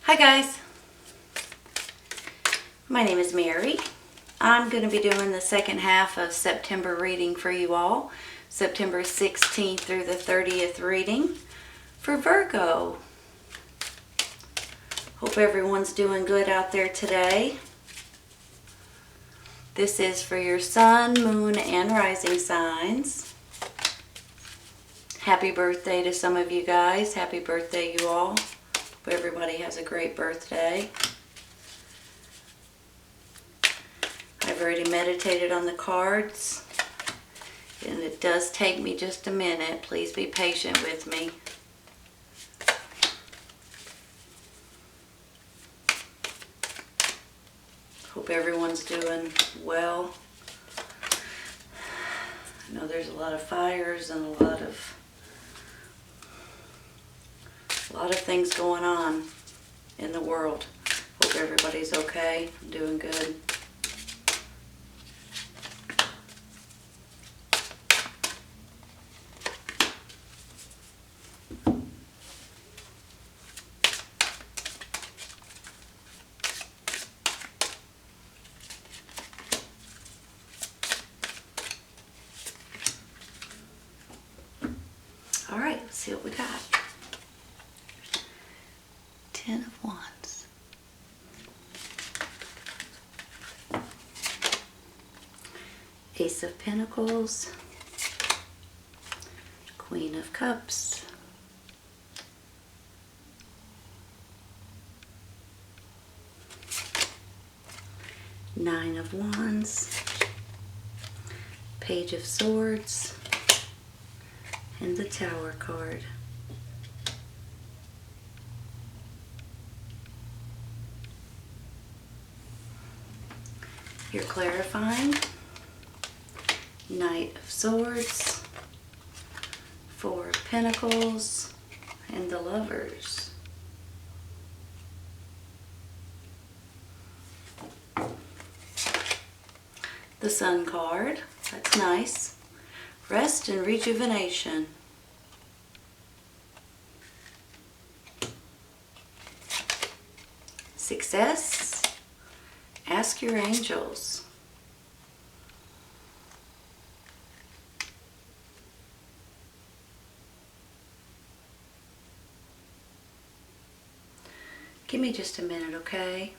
Hi guys, my name is Mary. I'm going to be doing the second half of September reading for you all. September 16th through the 30th reading for Virgo. Hope everyone's doing good out there today. This is for your sun, moon, and rising signs. Happy birthday to some of you guys. Happy birthday, you all. Hope everybody has a great birthday. I've already meditated on the cards, and it does take me just a minute. Please be patient with me. Hope everyone's doing well. I know there's a lot of fires and a lot of things going on in the world. Hope everybody's okay, doing good. All right, let's see what we got. 10 of Wands. Ace of Pentacles. Queen of Cups. Nine of Wands. Page of Swords. And the Tower card. You're clarifying. Knight of Swords. Four of Pentacles. And the Lovers. The Sun card. That's nice. Rest and rejuvenation. Success. Ask your angels. Give me just a minute, okay?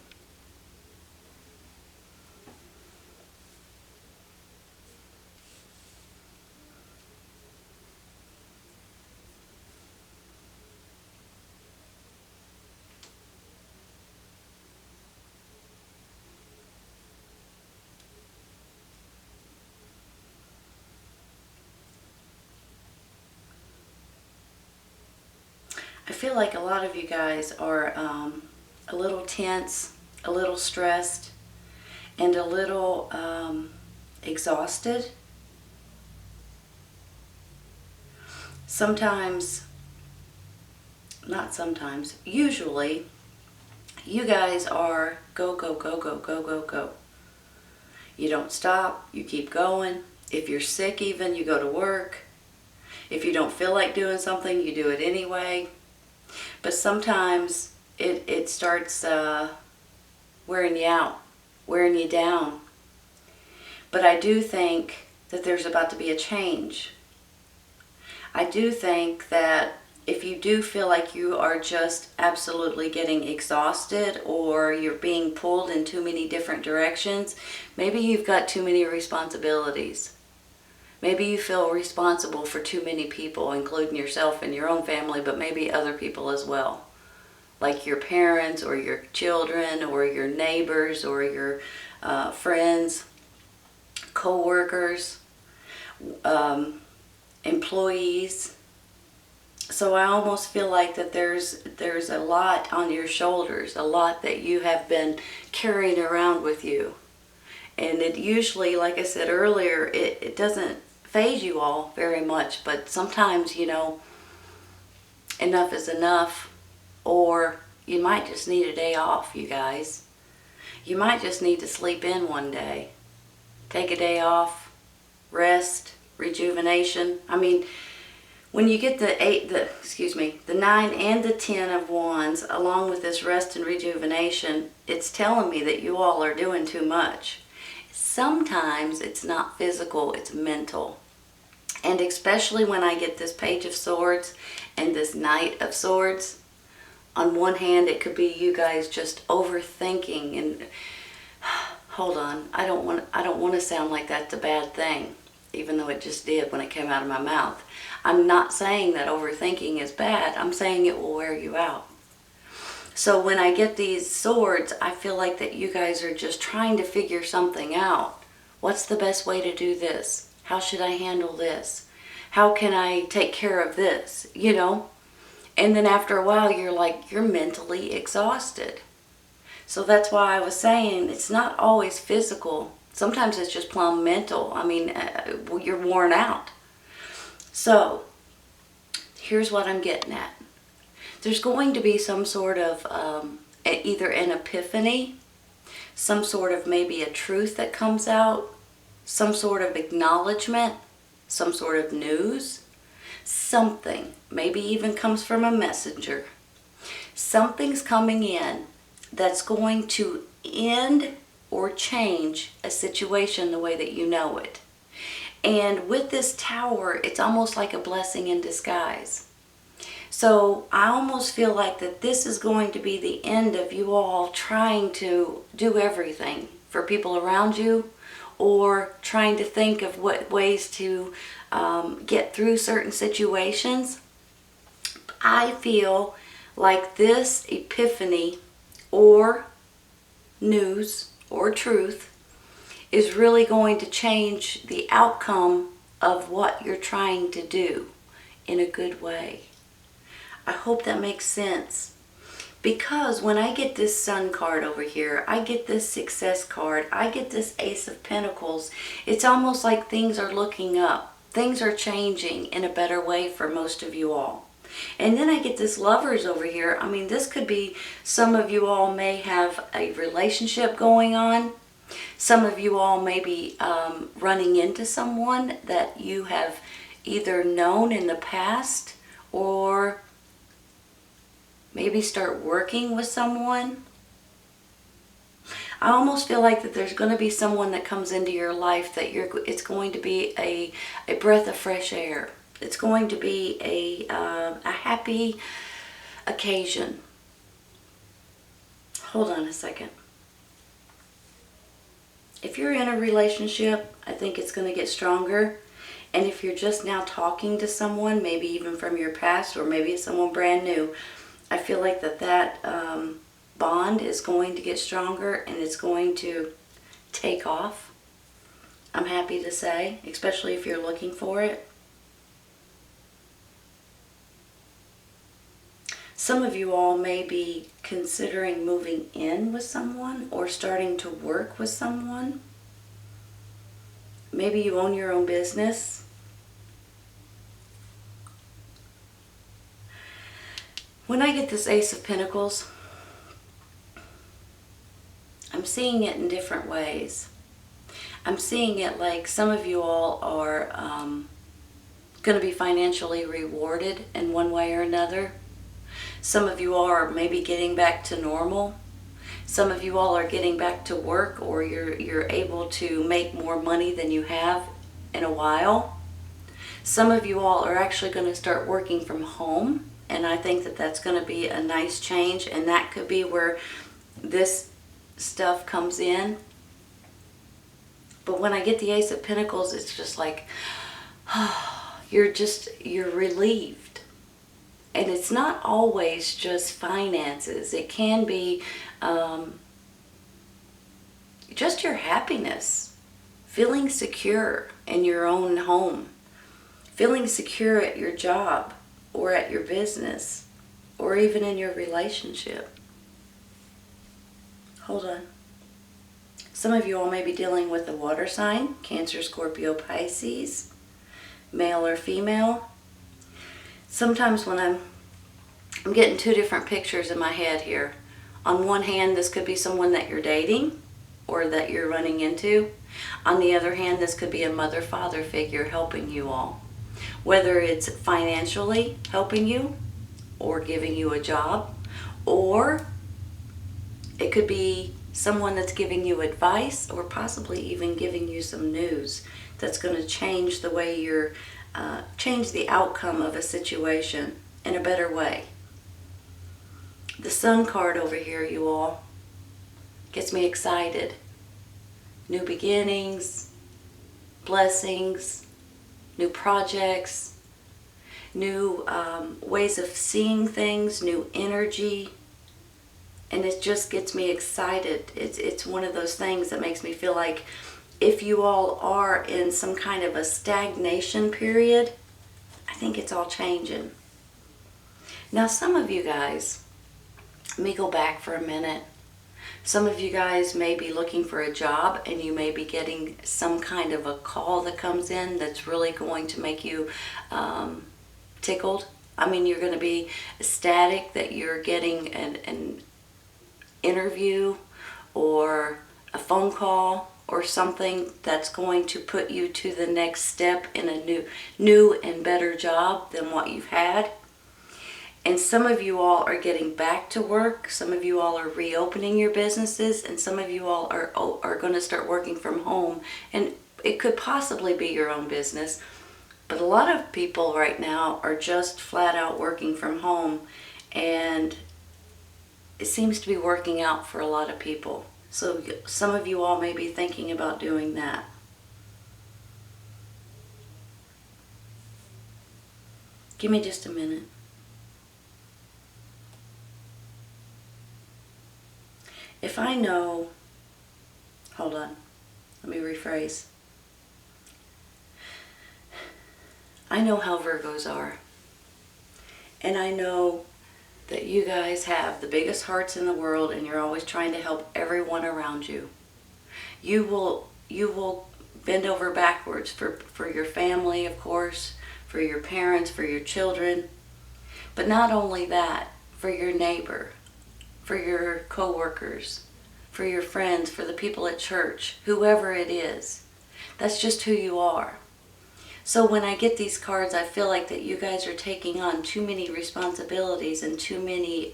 I feel like a lot of you guys are a little tense, a little stressed, and a little exhausted. Usually, you guys are go, go, go, go, go, go, go. You don't stop, you keep going. If you're sick even, you go to work. If you don't feel like doing something, you do it anyway. But sometimes it starts wearing you out, wearing you down. But I do think that there's about to be a change. I do think that if you do feel like you are just absolutely getting exhausted, or you're being pulled in too many different directions, maybe you've got too many responsibilities. Maybe you feel responsible for too many people, including yourself and your own family, but maybe other people as well. Like your parents or your children or your neighbors or your friends, co-workers, employees. So I almost feel like that there's a lot on your shoulders, a lot that you have been carrying around with you. And it usually, like I said earlier, it doesn't phase you all very much, but sometimes, you know, enough is enough, or you might just need a day off, you guys. You might just need to sleep in one day. Take a day off, rest, rejuvenation. I mean, When you get the 9 and the 10 of Wands, along with this rest and rejuvenation, it's telling me that you all are doing too much. Sometimes it's not physical, it's mental. And especially when I get this Page of Swords and this Knight of Swords, on one hand, it could be you guys just overthinking and hold on, I don't want to sound like that's a bad thing, even though it just did when it came out of my mouth. I'm not saying that overthinking is bad. I'm saying it will wear you out. So when I get these swords, I feel like that you guys are just trying to figure something out. What's the best way to do this? How should I handle this? How can I take care of this? You know? And then after a while, you're mentally exhausted. So that's why I was saying it's not always physical. Sometimes it's just plumb mental. I mean, you're worn out. So here's what I'm getting at. There's going to be some sort of either an epiphany, some sort of maybe a truth that comes out, some sort of acknowledgement, some sort of news, something, maybe even comes from a messenger. Something's coming in that's going to end or change a situation the way that you know it. And with this Tower, it's almost like a blessing in disguise. So I almost feel like that this is going to be the end of you all trying to do everything for people around you, or trying to think of what ways to get through certain situations. I feel like this epiphany or news or truth is really going to change the outcome of what you're trying to do in a good way. I hope that makes sense. Because when I get this Sun card over here, I get this Success card, I get this Ace of Pentacles, it's almost like things are looking up. Things are changing in a better way for most of you all. And then I get this Lovers over here. I mean, this could be, some of you all may have a relationship going on. Some of you all may be running into someone that you have either known in the past, or maybe start working with someone. I almost feel like that there's going to be someone that comes into your life that it's going to be a breath of fresh air. It's going to be a happy occasion. Hold on a second. If you're in a relationship, I think it's going to get stronger. And if you're just now talking to someone, maybe even from your past, or maybe it's someone brand new, I feel like that bond is going to get stronger and it's going to take off. I'm happy to say, especially if you're looking for it. Some of you all may be considering moving in with someone or starting to work with someone. Maybe you own your own business. When I get this Ace of Pentacles, I'm seeing it in different ways. I'm seeing it like some of you all are going to be financially rewarded in one way or another. Some of you all are maybe getting back to normal. Some of you all are getting back to work, or you're able to make more money than you have in a while. Some of you all are actually going to start working from home, and I think that that's going to be a nice change, and that could be where this stuff comes in. But when I get the Ace of Pentacles, it's just like, you're relieved. And it's not always just finances. It can be just your happiness, feeling secure in your own home, feeling secure at your job or at your business, or even in your relationship. Hold on. Some of you all may be dealing with a water sign, Cancer, Scorpio, Pisces, male or female. Sometimes when I'm getting two different pictures in my head here. On one hand, this could be someone that you're dating or that you're running into. On the other hand, this could be a mother-father figure helping you all. Whether it's financially helping you or giving you a job, or it could be someone that's giving you advice or possibly even giving you some news that's going to change the way change the outcome of a situation in a better way. The Sun card over here, you all, gets me excited. New beginnings, blessings, new projects, new ways of seeing things, new energy. And it just gets me excited. It's one of those things that makes me feel like if you all are in some kind of a stagnation period, I think it's all changing. Now, some of you guys, let me go back for a minute. Some of you guys may be looking for a job and you may be getting some kind of a call that comes in that's really going to make you tickled. I mean, you're going to be ecstatic that you're getting an interview or a phone call or something that's going to put you to the next step in a new and better job than what you've had. And some of you all are getting back to work. Some of you all are reopening your businesses, and some of you all are going to start working from home. And it could possibly be your own business, but a lot of people right now are just flat out working from home, and it seems to be working out for a lot of people. So some of you all may be thinking about doing that. Give me just a minute. If I know, hold on, let me rephrase. I know how Virgos are. And I know that you guys have the biggest hearts in the world and you're always trying to help everyone around you. You will bend over backwards for your family, of course, for your parents, for your children. But not only that, for your neighbor, for your co-workers, for your friends, for the people at church, whoever it is. That's just who you are. So when I get these cards, I feel like that you guys are taking on too many responsibilities and too many,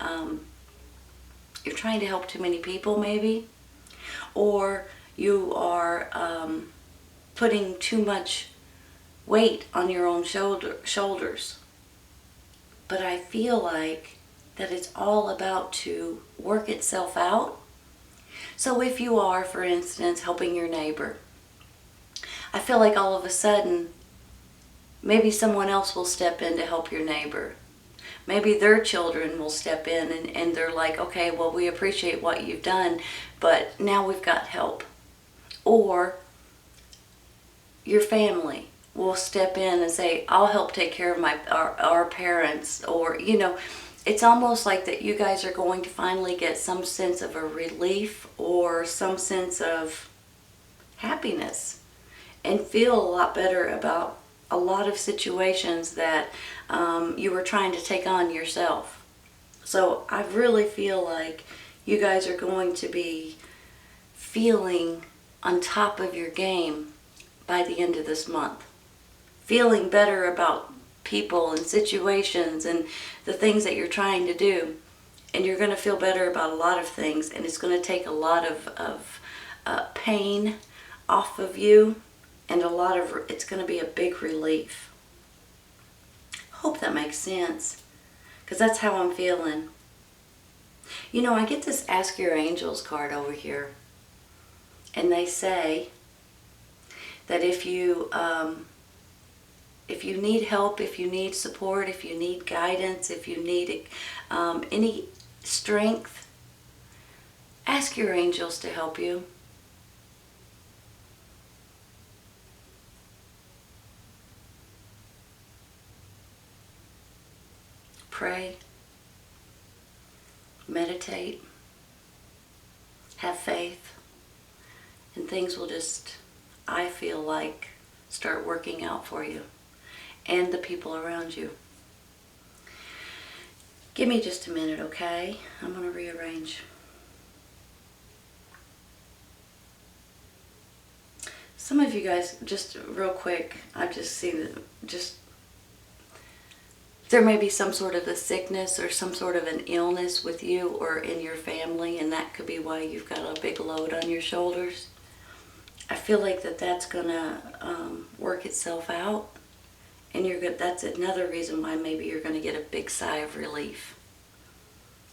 you're trying to help too many people maybe, or you are putting too much weight on your own shoulders. But I feel like that it's all about to work itself out. So if you are, for instance, helping your neighbor, I feel like all of a sudden, maybe someone else will step in to help your neighbor. Maybe their children will step in and they're like, okay, well, we appreciate what you've done, but now we've got help. Or your family will step in and say, I'll help take care of our parents. Or, you know, it's almost like that you guys are going to finally get some sense of a relief or some sense of happiness and feel a lot better about a lot of situations that you were trying to take on yourself. So I really feel like you guys are going to be feeling on top of your game by the end of this month. Feeling better about people and situations and the things that you're trying to do. And you're going to feel better about a lot of things, and it's going to take a lot of pain off of you, and it's going to be a big relief. Hope that makes sense, because that's how I'm feeling. You know, I get this Ask Your Angels card over here, and they say that if you need help, if you need support, if you need guidance, if you need any strength, ask your angels to help you. Pray, meditate, have faith, and things will just, I feel like, start working out for you and the people around you. Give me just a minute, okay? I'm going to rearrange. Some of you guys, just real quick, I've just seen it, just There may be some sort of a sickness or some sort of an illness with you or in your family, and that could be why you've got a big load on your shoulders. I feel like that's going to work itself out, and that's another reason why maybe you're going to get a big sigh of relief.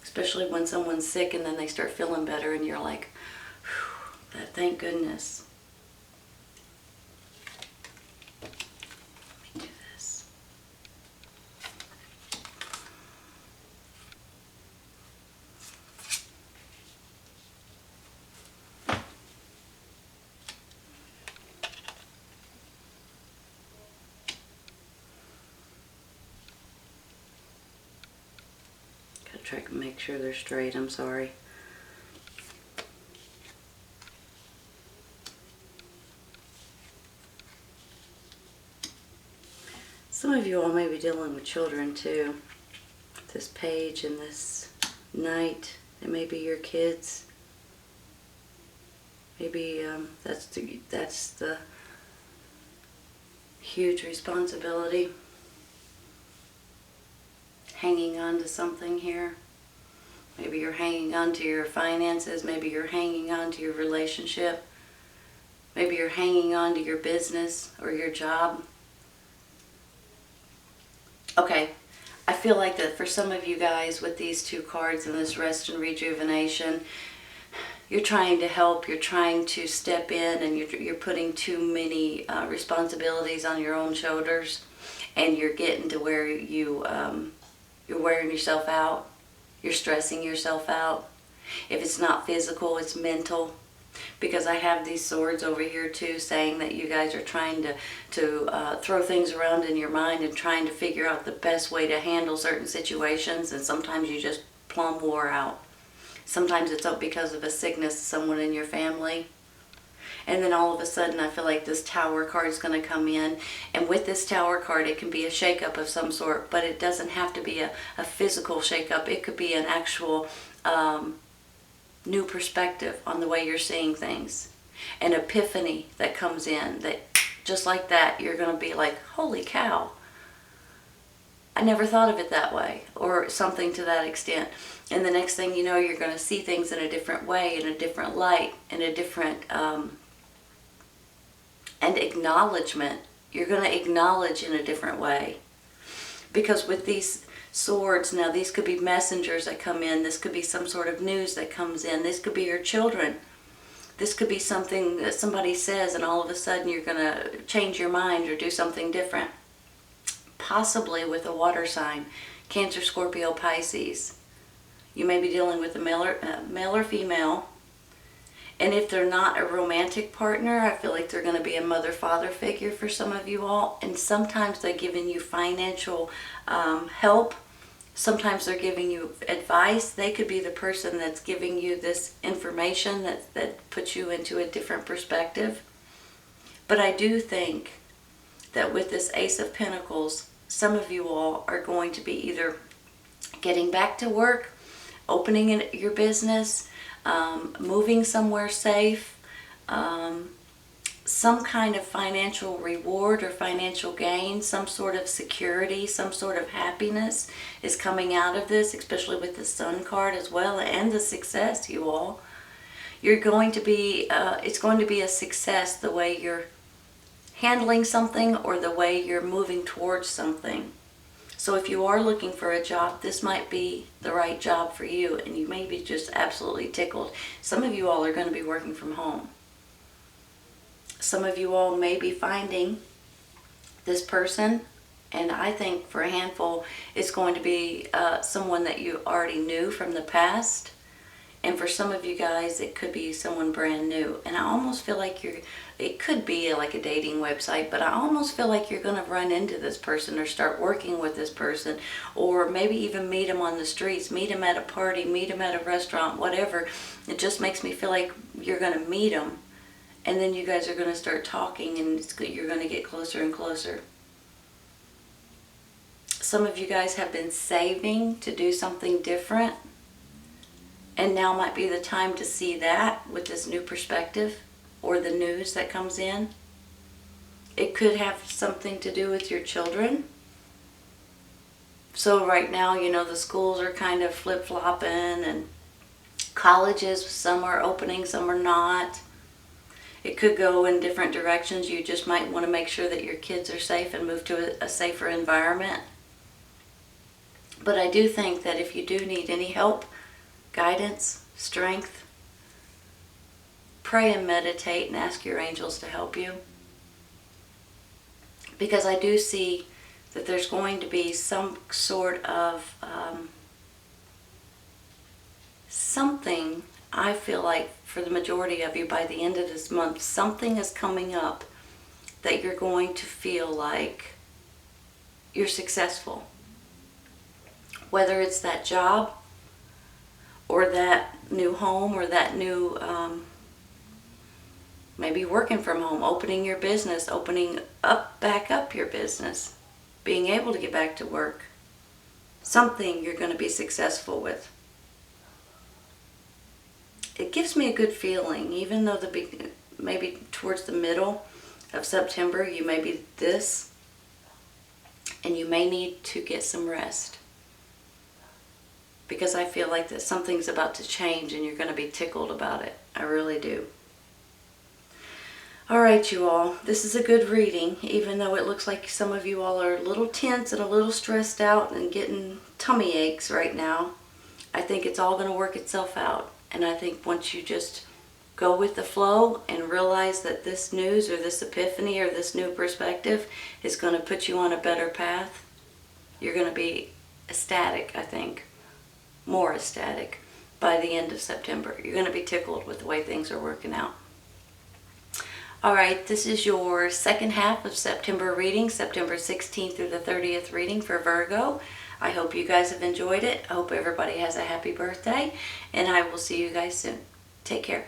Especially when someone's sick and then they start feeling better and you're like, thank goodness. Let me do this. Gotta try to make sure they're straight, I'm sorry. Some of you all may be dealing with children too. This page and this knight, it may be your kids. Maybe that's the huge responsibility. Hanging on to something here. Maybe you're hanging on to your finances. Maybe you're hanging on to your relationship. Maybe you're hanging on to your business or your job. Okay, I feel like that for some of you guys with these two cards and this rest and rejuvenation, you're trying to help, you're trying to step in, and you're putting too many responsibilities on your own shoulders, and you're getting to where you're wearing yourself out, you're stressing yourself out. If it's not physical, it's mental. Because I have these swords over here too, saying that you guys are trying to throw things around in your mind and trying to figure out the best way to handle certain situations, and sometimes you just plumb wore out. Sometimes it's up because of a sickness, someone in your family. And then all of a sudden I feel like this Tower card is going to come in, and with this Tower card it can be a shakeup of some sort, but it doesn't have to be a physical shakeup. It could be an actual new perspective on the way you're seeing things. An epiphany that comes in, that just like that you're going to be like, holy cow, I never thought of it that way, or something to that extent. And the next thing you know, you're going to see things in a different way, in a different light, in a different and acknowledgement. You're going to acknowledge in a different way. Because with these swords, now these could be messengers that come in. This could be some sort of news that comes in. This could be your children. This could be something that somebody says and all of a sudden you're going to change your mind or do something different. Possibly with a water sign, Cancer, Scorpio, Pisces. You may be dealing with a male or female. And if they're not a romantic partner, I feel like they're going to be a mother-father figure for some of you all. And sometimes they're giving you financial help. Sometimes they're giving you advice. They could be the person that's giving you this information that puts you into a different perspective. But I do think that with this Ace of Pentacles, some of you all are going to be either getting back to work, opening your business, moving somewhere safe, some kind of financial reward or financial gain, some sort of security, some sort of happiness is coming out of this, especially with the Sun card as well, and the success, you all. You're going to be, it's going to be a success the way you're handling something or the way you're moving towards something. So if you are looking for a job, this might be the right job for you, and you may be just absolutely tickled. Some of you all are going to be working from home. Some of you all may be finding this person, and I think for a handful, it's going to be someone that you already knew from the past. And for some of you guys, it could be someone brand new. And I almost feel like it could be like a dating website, but I almost feel like you're going to run into this person or start working with this person, or maybe even meet them on the streets, meet them at a party, meet them at a restaurant, whatever. It just makes me feel like you're going to meet them, and then you guys are going to start talking, and you're going to get closer and closer. Some of you guys have been saving to do something different, and now might be the time to see that with this new perspective or the news that comes in. It could have something to do with your children. So right now, the schools are kind of flip-flopping, and colleges, some are opening, some are not. It could go in different directions. You just might want to make sure that your kids are safe and move to a safer environment. But I do think that if you do need any help, guidance, strength, pray and meditate and ask your angels to help you. Because I do see that there's going to be some sort of something. I feel like for the majority of you, by the end of this month, something is coming up that you're going to feel like you're successful. Whether it's that job or that new home or that new, maybe working from home, opening your business, back up your business, being able to get back to work. Something you're going to be successful with. It gives me a good feeling, even though maybe towards the middle of September you may be this, and you may need to get some rest. Because I feel like that something's about to change and you're going to be tickled about it. I really do. Alright, you all, this is a good reading, even though it looks like some of you all are a little tense and a little stressed out and getting tummy aches right now. I think it's all going to work itself out. And I think once you just go with the flow and realize that this news or this epiphany or this new perspective is going to put you on a better path, you're going to be ecstatic, I think. More ecstatic by the end of September. You're going to be tickled with the way things are working out. Alright, this is your second half of September reading, September 16th through the 30th reading for Virgo. I hope you guys have enjoyed it. I hope everybody has a happy birthday, and I will see you guys soon. Take care.